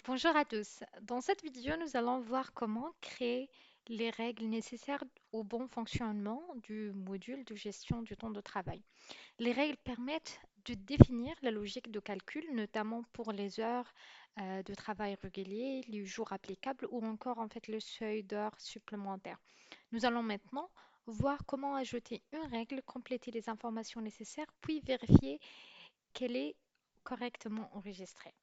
Bonjour à tous. Dans cette vidéo, nous allons voir comment créer les règles nécessaires au bon fonctionnement du module de gestion du temps de travail. Les règles permettent de définir la logique de calcul, notamment pour les heures de travail réguliers, les jours applicables ou encore le seuil d'heures supplémentaires. Nous allons maintenant voir comment ajouter une règle, compléter les informations nécessaires, puis vérifier qu'elle est correctement enregistrée.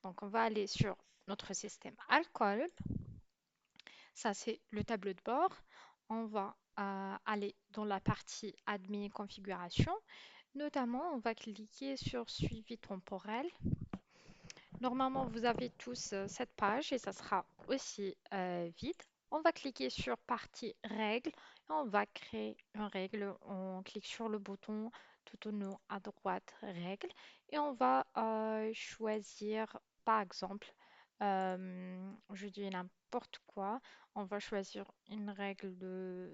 Donc, on va aller sur notre système alcool. Ça, c'est le tableau de bord. On va aller dans la partie admin configuration. Notamment, on va cliquer sur suivi temporel. Normalement, vous avez tous cette page et ça sera aussi vide. On va cliquer sur partie règles et on va créer une règle. On clique sur le bouton tout en haut à droite règle et on va choisir par exemple, je dis n'importe quoi, on va choisir une règle de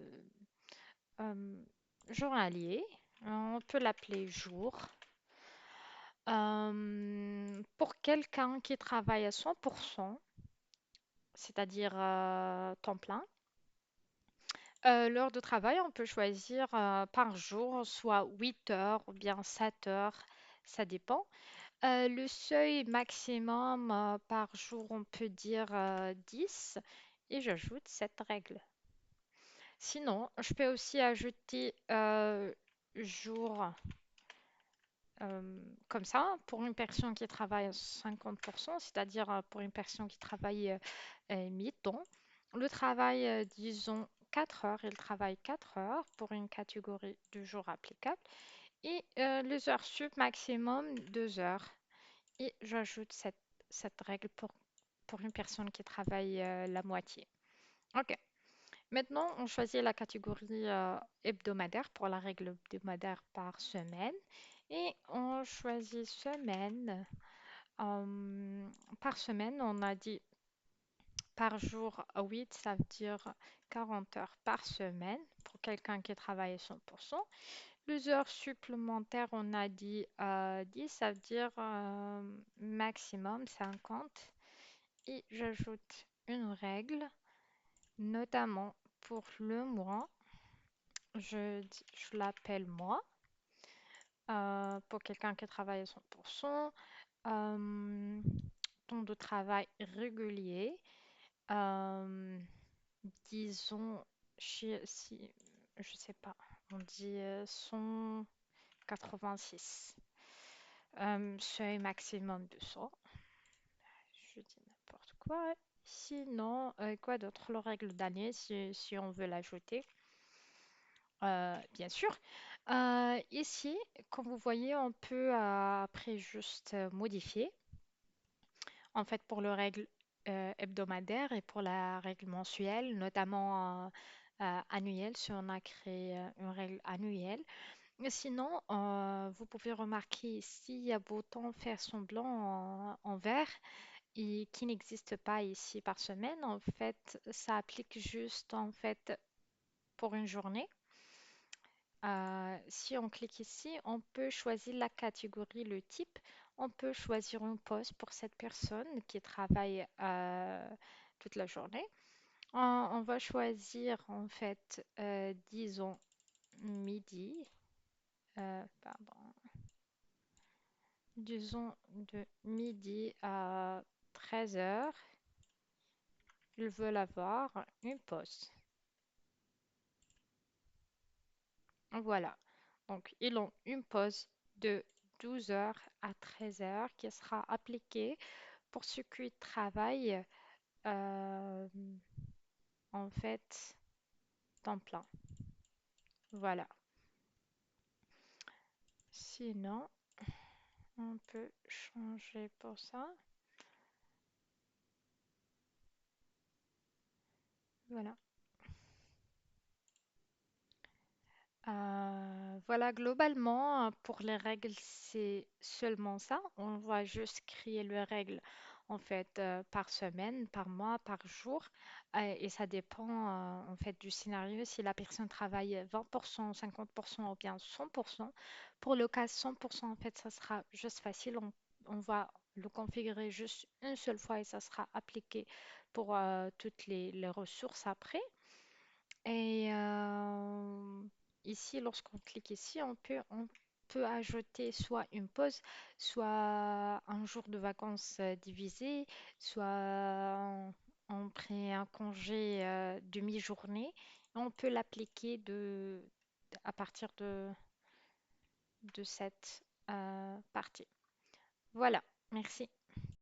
euh, journalier. On peut l'appeler jour. Pour quelqu'un qui travaille à 100%, c'est-à-dire temps plein, l'heure de travail, on peut choisir par jour, soit 8 heures ou bien 7 heures, ça dépend. Le seuil maximum par jour, on peut dire 10 et j'ajoute cette règle. Sinon, je peux aussi ajouter jour. Comme ça, pour une personne qui travaille à 50%, c'est-à-dire pour une personne qui travaille mi-temps, le travail, disons 4 heures, il travaille 4 heures pour une catégorie de jours applicable et les heures sup maximum 2 heures. Et j'ajoute cette règle pour une personne qui travaille la moitié. OK. Maintenant, on choisit la catégorie hebdomadaire pour la règle hebdomadaire par semaine. Et on choisit semaine. Euh, Par semaine, on a dit par jour 8, ça veut dire 40 heures par semaine pour quelqu'un qui travaille 100%. Les heures supplémentaires, on a dit 10, ça veut dire maximum 50. Et j'ajoute une règle, notamment pour le mois. Je l'appelle moi. Pour quelqu'un qui travaille à 100%, euh, temps de travail régulier, euh, disons, si, je sais pas, on dit 186. Seuil maximum de 100. Je dis n'importe quoi. Sinon, quoi d'autre? La règle d'année, si on veut l'ajouter. Bien sûr. Ici, comme vous voyez, on peut après juste modifier. En fait, pour le règle hebdomadaire et pour la règle mensuelle, notamment annuelle, si on a créé une règle annuelle. Mais sinon, vous pouvez remarquer ici, il y a bouton faire semblant en vert et qui n'existe pas ici par semaine. En fait, ça applique juste en fait pour une journée. Si on clique ici, on peut choisir la catégorie, le type. On peut choisir un poste pour cette personne qui travaille toute la journée. On va choisir en fait, disons, midi. Pardon. Disons de midi à 13 heures. Ils veulent avoir une pause. Voilà. Donc, ils ont une pause de 12 heures à 13 heures qui sera appliquée pour ceux qui travaillent euh, en fait temps plein. Voilà. Sinon, on peut changer pour ça. Voilà. Voilà, globalement, pour les règles, c'est seulement ça. On va juste créer les règles en fait par semaine, par mois, par jour. Et ça dépend en fait du scénario. Si la personne travaille 20%, 50% ou bien 100%. Pour le cas 100%, en fait, ça sera juste facile. On va le configurer juste une seule fois et ça sera appliqué pour toutes les ressources après. Et ici, lorsqu'on clique ici, on peut ajouter soit une pause, soit un jour de vacances divisé, soit on prend un congé demi-journée. On peut l'appliquer à partir de cette partie. Voilà, merci.